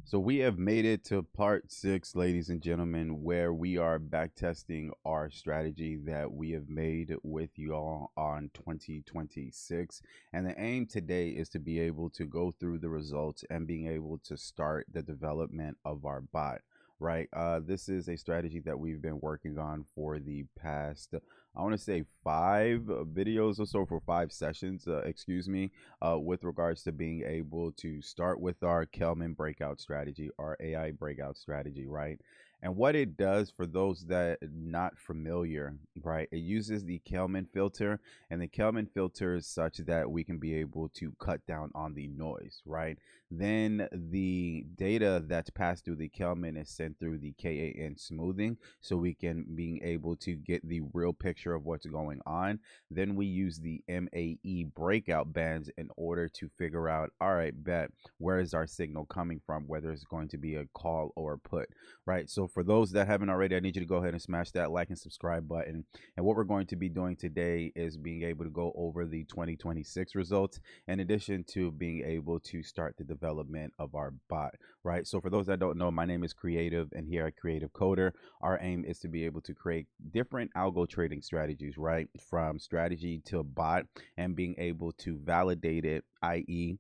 So we have made it to part 6, ladies and gentlemen, where we are backtesting our strategy that we have made with you all on 2026. And the aim today is to be able to go through the results and being able to start the development of our bot. Right. This is a strategy that we've been working on for the past, I want to say 5 videos or so, for 5 sessions, excuse me, with regards to being able to start with our Kalman breakout strategy, our AI breakout strategy, right? And what it does, for those that are not familiar, right, it uses the Kalman filter, and the Kalman filter is such that we can be able to cut down on the noise, right? Then the data that's passed through the Kalman is sent through the KAN smoothing, so we can being able to get the real picture of what's going on. Then we use the MAE breakout bands in order to figure out, all right, bet, where is our signal coming from, whether it's going to be a call or a put, right? So for those that haven't already, I need you to go ahead and smash that like and subscribe button. And what we're going to be doing today is being able to go over the 2026 results, in addition to being able to start the development of our bot, right? So for those that don't know, my name is Creative, and here at Creative Coder, our aim is to be able to create different algo trading strategies, right? From strategy to bot, and being able to validate it, i.e.,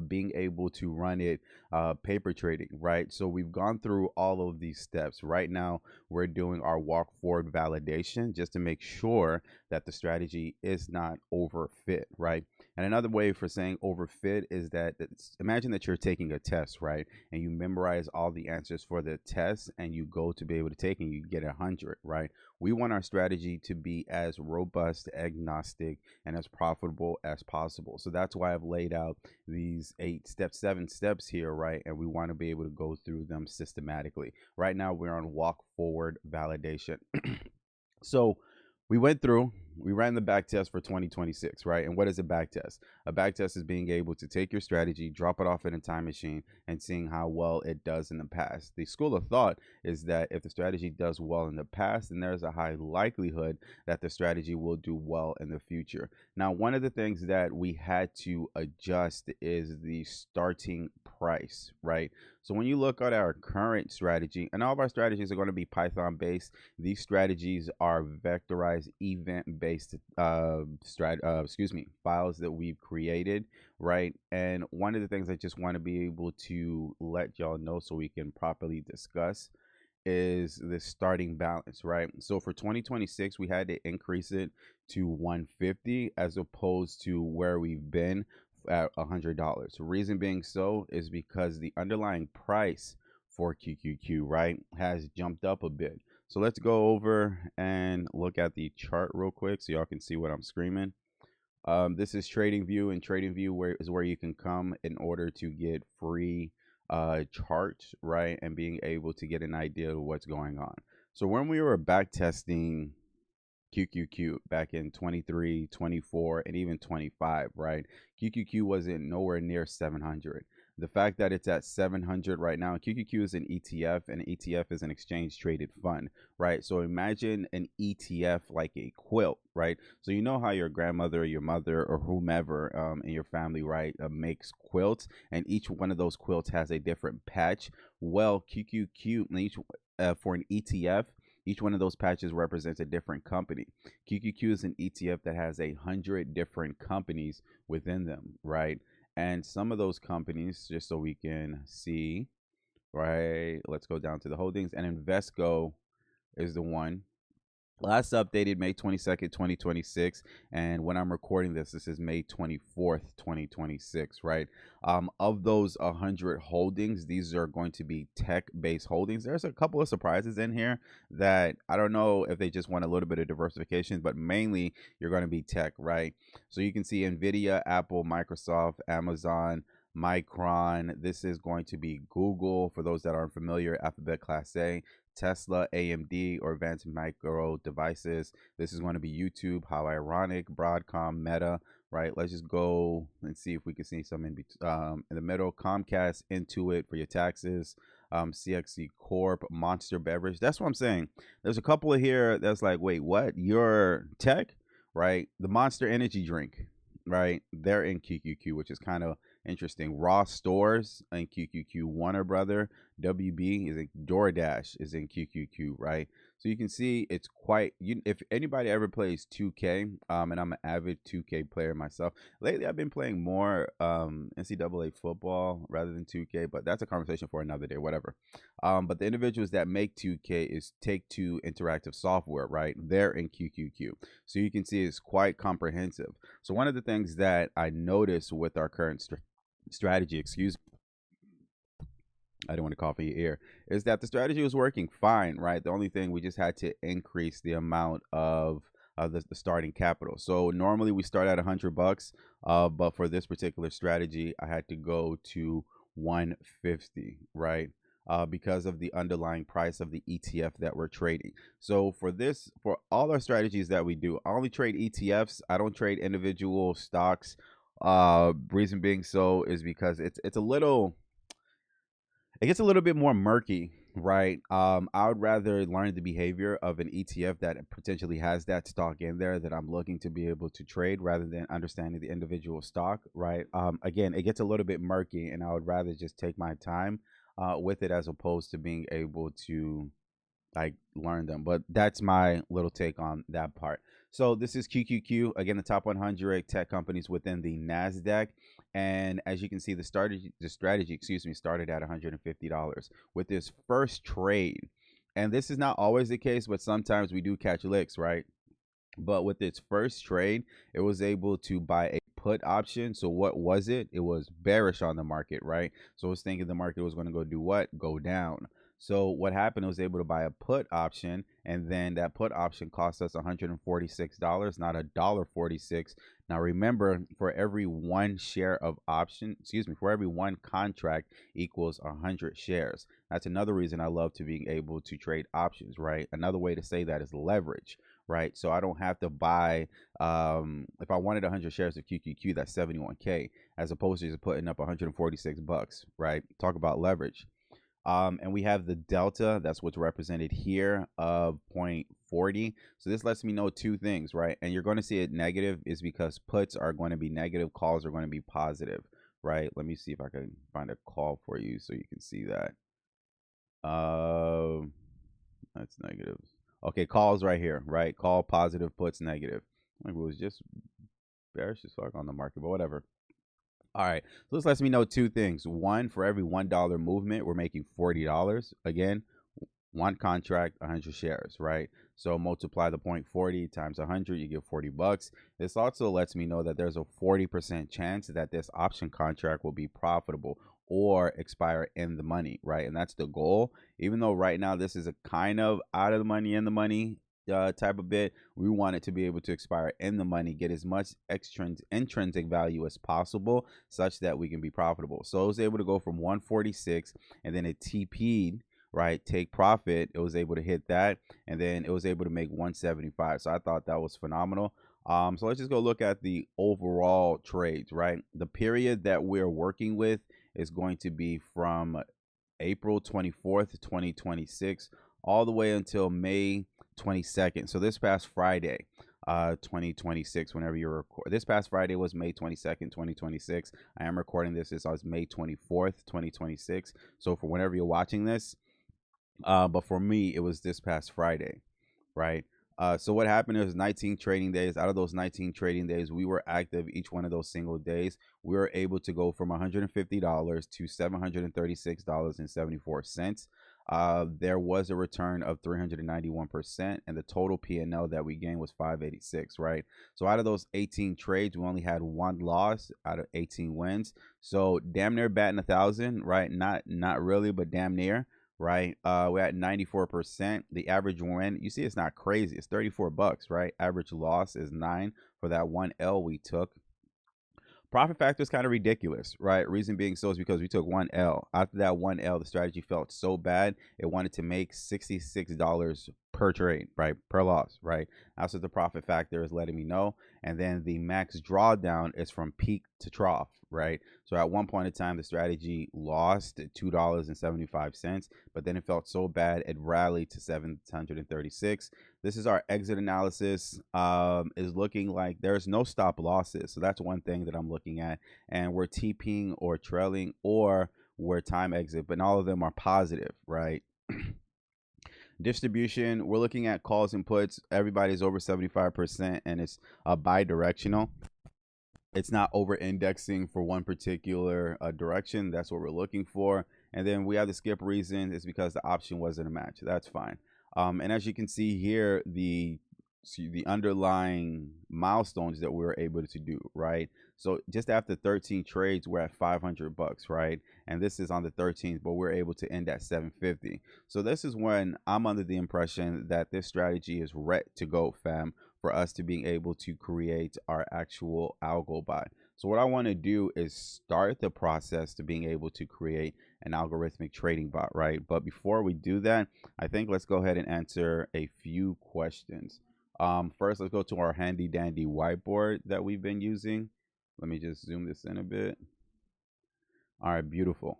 being able to run it paper trading, right? So we've gone through all of these steps. Right now, we're doing our walk forward validation just to make sure that the strategy is not overfit, right? And another way for saying overfit is that imagine that you're taking a test, right? And you memorize all the answers for the test, and you go to be able to take, and you get 100, right? We want our strategy to be as robust, agnostic, and as profitable as possible. So that's why I've laid out these 7 steps here, right? And we want to be able to go through them systematically. Right now, we're on walk forward validation. So we went through, we ran the back test for 2026, right? And what is a back test? A back test is being able to take your strategy, drop it off in a time machine, and seeing how well it does in the past. The school of thought is that if the strategy does well in the past, then there's a high likelihood that the strategy will do well in the future. Now, one of the things that we had to adjust is the starting price, right? So when you look at our current strategy, and all of our strategies are going to be Python based, these strategies are vectorized event based files that we've created, right? And one of the things I just want to be able to let y'all know so we can properly discuss is the starting balance, right? So for 2026, we had to increase it to 150 as opposed to where we've been at $100. Reason being so is because the underlying price for QQQ, right, has jumped up a bit. So let's go over and look at the chart real quick so y'all can see what I'm screaming. This is TradingView, and TradingView is where you can come in order to get free charts, right, and being able to get an idea of what's going on. So when we were back testing QQQ back in 23, 24, and even 25, right, QQQ wasn't nowhere near 700. The fact that it's at 700 right now, QQQ is an ETF, and ETF is an exchange traded fund, right? So imagine an ETF like a quilt, right? So you know how your grandmother or your mother or whomever in your family, right, makes quilts, and each one of those quilts has a different patch. Well, QQQ, for an ETF, each one of those patches represents a different company. QQQ is an ETF that has 100 different companies within them, right? And some of those companies, just so we can see, right? Let's go down to the holdings, and Invesco is the one. Last updated May 22nd, 2026. And when I'm recording this, this is May 24th, 2026, right? Of those 100 holdings, these are going to be tech-based holdings. There's a couple of surprises in here that I don't know if they just want a little bit of diversification, but mainly you're going to be tech, right? So you can see NVIDIA, Apple, Microsoft, Amazon, Micron. This is going to be Google, for those that aren't familiar, Alphabet Class A, Tesla, AMD, or Advanced Micro Devices. This is going to be YouTube. How ironic. Broadcom, Meta, right? Let's just go and see if we can see some in the middle. Comcast, Intuit for your taxes. CXC Corp, Monster Beverage. That's what I'm saying. There's a couple of here that's like, wait, what? You're tech, right? The Monster Energy drink, right? They're in QQQ, which is kind of Interesting. Ross Stores in QQQ. Warner Brother. WB is in DoorDash is in QQQ, right? So you can see it's quite. If anybody ever plays 2K, and I'm an avid 2K player myself. Lately, I've been playing more NCAA football rather than 2K, but that's a conversation for another day. Whatever. But the individuals that make 2K is Take Two Interactive Software, right? They're in QQQ, so you can see it's quite comprehensive. So one of the things that I noticed with our current strategy, excuse me, I don't want to cough in your ear, is that the strategy was working fine, right? The only thing, we just had to increase the amount of the starting capital. So normally we start at $100, but for this particular strategy, I had to go to 150, right? Because of the underlying price of the ETF that we're trading. So for all our strategies that we do, I only trade ETFs. I don't trade individual stocks. Reason being so is because it's a little, it gets a little bit more murky, right? I would rather learn the behavior of an ETF that potentially has that stock in there that I'm looking to be able to trade, rather than understanding the individual stock, right? Again, it gets a little bit murky, and I would rather just take my time with it, as opposed to being able to like learn them. But that's my little take on that part. So this is QQQ, again, the top 100 tech companies within the Nasdaq. And as you can see, the strategy, excuse me, started at $150 with this first trade. And this is not always the case, but sometimes we do catch licks, right? But with its first trade, it was able to buy a put option. So what was it? It was bearish on the market, right? So I was thinking the market was going to go do what? Go down. So what happened, it was able to buy a put option, and then that put option cost us $146, not $1.46. Now remember, for every one share of option, excuse me, for every one contract equals 100 shares. That's another reason I love to being able to trade options, right? Another way to say that is leverage, right? So I don't have to buy, if I wanted 100 shares of QQQ, that's 71K, as opposed to just putting up $146, right? Talk about leverage. And we have the delta, that's what's represented here, of 0.40. So this lets me know two things, right? And you're going to see it negative is because puts are going to be negative, calls are going to be positive, right? Let me see if I can find a call for you so you can see that. That's negative. Okay, calls right here, right? Call positive, puts negative. Like it was just bearish as fuck on the market, but whatever. All right, so this lets me know two things. One, for every $1 movement, we're making $40. Again, one contract, 100 shares, right? So multiply the 0.40 times 100, you get $40. This also lets me know that there's a 40% chance that this option contract will be profitable or expire in the money, right? And that's the goal. Even though right now this is a kind of out of the money, in the money type of bit, we want it to be able to expire in the money, get as much intrinsic value as possible, such that we can be profitable. So it was able to go from 146, and then it TP'd, right? Take profit. It was able to hit that, and then it was able to make 175. So I thought that was phenomenal. So let's just go look at the overall trades, right? The period that we're working with is going to be from April 24th, 2026, all the way until May 22nd. So this past Friday, 2026, whenever you record, this past Friday was May 22nd, 2026. I am recording this as May 24th, 2026. So for whenever you're watching this, but for me, it was this past Friday, right? So what happened is 19 trading days. Out of those 19 trading days, we were active each one of those single days. We were able to go from $150 to $736.74. There was a return of 391%, and the total P&L that we gained was 586, right? So out of those 18 trades, we only had one loss out of 18 wins. So damn near batting 1,000, right? Not really, but damn near. Right, we're at 94%. The average win, you see, it's not crazy. It's $34, right? Average loss is 9 for that one L we took. Profit factor is kind of ridiculous, right? Reason being so is because we took one L. After that one L, the strategy felt so bad, it wanted to make $66 per trade, right? Per loss, right? That's what the profit factor is letting me know. And then the max drawdown is from peak to trough, right? So at one point in time, the strategy lost $2.75, but then it felt so bad it rallied to 736. This is our exit analysis. Is looking like there's no stop losses, so that's one thing that I'm looking at. And we're TPing or trailing, or we're time exit, but all of them are positive, right? Distribution, we're looking at calls and puts. Everybody's over 75%, and it's bi-directional. It's not over indexing for one particular direction. That's what we're looking for. And then we have the skip reason is because the option wasn't a match. That's fine. And as you can see here, the underlying milestones that we were able to do, right? So just after 13 trades, we're at $500, right? And this is on the 13th, but we're able to end at 750. So this is when I'm under the impression that this strategy is ready to go, fam, for us to being able to create our actual algo bot. So what I want to do is start the process to being able to create an algorithmic trading bot, right? But before we do that, I think let's go ahead and answer a few questions. First, let's go to our handy dandy whiteboard that we've been using. Let me just zoom this in a bit. All right, beautiful.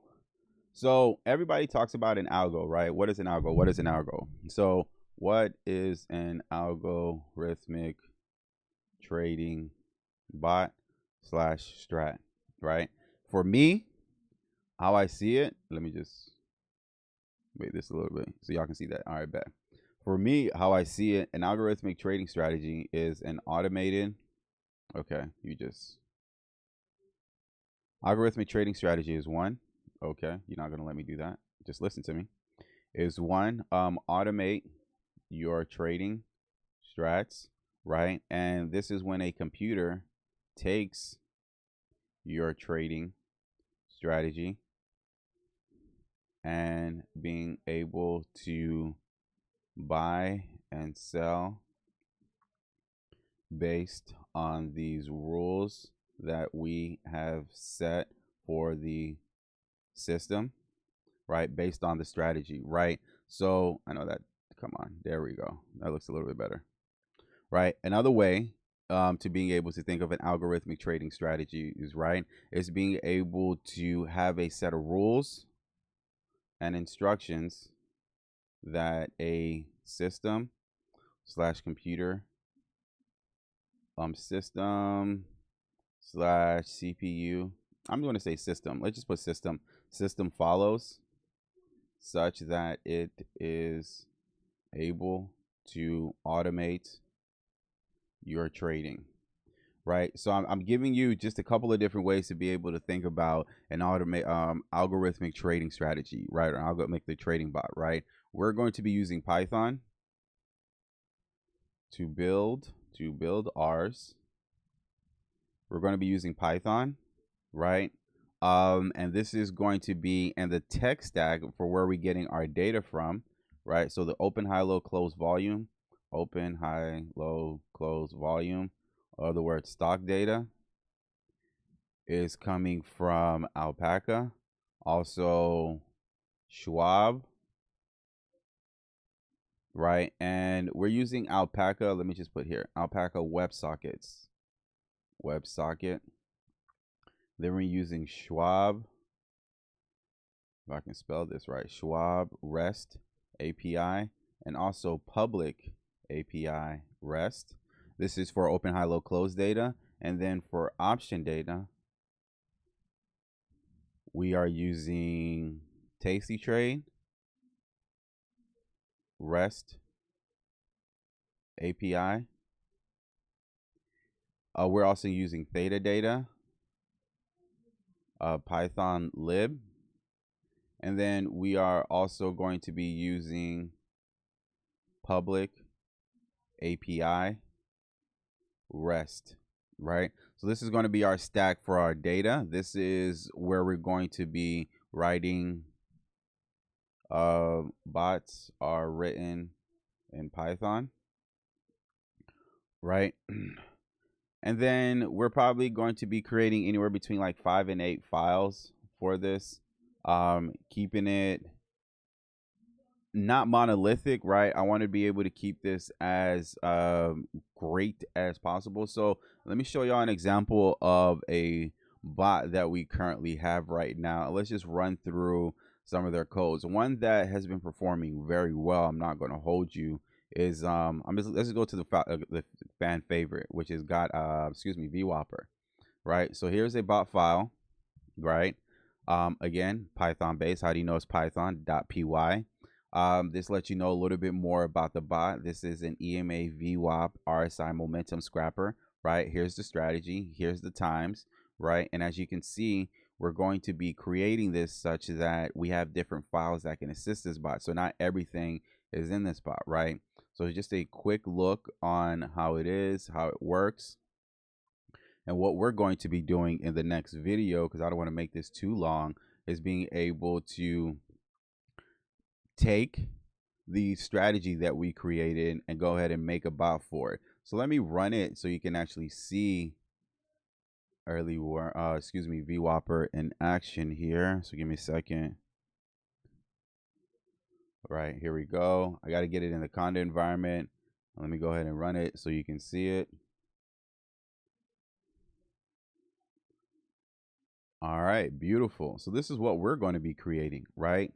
So everybody talks about an algo, right? What is an algo? What is an algo? So what is an algorithmic trading bot / strat, right? For me, how I see it, let me just wait this a little bit so y'all can see that. All right, bet. For me, how I see it, an algorithmic trading strategy is an automated, algorithmic trading strategy is one, you're not gonna let me do that, just listen to me, is one, automate your trading strats, right? And this is when a computer takes your trading strategy and being able to buy and sell based on these rules that we have set for the system, right? Based on the strategy, right? So I know that, come on, there we go. That looks a little bit better, right? Another way to being able to think of an algorithmic trading strategy is being able to have a set of rules and instructions that a system / computer system / CPU, I'm going to say system, let's just put system follows, such that it is able to automate your trading, right? So I'm giving you just a couple of different ways to be able to think about an algorithmic trading strategy, right? Or algorithmic trading bot, right? We're going to be using Python to build ours. We're going to be using Python, right? And this is going to be in the tech stack for where we're getting our data from, right? So the open, high, low, close volume, open, high, low, close volume, or other words, stock data, is coming from Alpaca, also Schwab, right? And we're using Alpaca. Let me just put here, Alpaca Websockets, WebSocket. Then we're using Schwab, if I can spell this right, Schwab REST API, and also public API REST. This is for open, high, low, close data. And then for option data, we are using TastyTrade, REST API. We're also using theta data, Python lib. And then we are also going to be using public API REST, right? So this is going to be our stack for our data. This is where we're going to be writing bots are written in Python, right? And then we're probably going to be creating anywhere between like 5 and 8 files for this, keeping it not monolithic, right? I want to be able to keep this as great as possible. So let me show y'all an example of a bot that we currently have right now. Let's just run through some of their codes. One that has been performing very well, I'm not going to hold you, is let's just go to the fan favorite, which is got VWhopper, right? So here's a bot file, right? Again, Python based. How do you know it's Python.py? This lets you know a little bit more about the bot. This is an EMA VWAP RSI momentum scrapper, right? Here's the strategy. Here's the times, right? And as you can see, we're going to be creating this such that we have different files that can assist this bot. So not everything is in this bot, right? So just a quick look on how it is, how it works. And what we're going to be doing in the next video, because I don't want to make this too long, is being able to take the strategy that we created and go ahead and make a bot for it. So let me run it so you can actually see VWhopper in action here. So give me a second. All right, here we go. I got to get it in the Conda environment. Let me go ahead and run it so you can see it. All right, beautiful. So this is what we're going to be creating, right?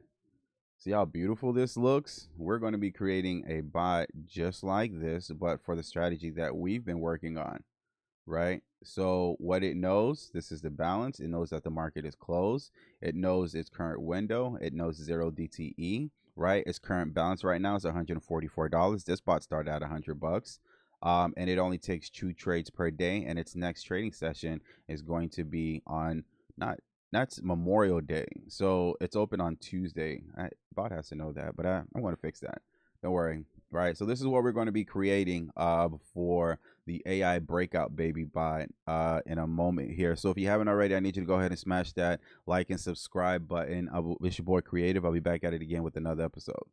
See how beautiful this looks? We're going to be creating a bot just like this, but for the strategy that we've been working on, right? So what it knows, this is the balance. It knows that the market is closed. It knows its current window. It knows 0 DTE, right? Its current balance right now is $144. This bot started at $100. And it only takes 2 trades per day. And its next trading session is going to be on that's Memorial Day, so it's open on Tuesday. Bot has to know that, but I'm going to fix that. Don't worry. Right. So this is what we're going to be creating for the AI Breakout Baby Bot in a moment here. So if you haven't already, I need you to go ahead and smash that like and subscribe button. It's your boy Creative. I'll be back at it again with another episode.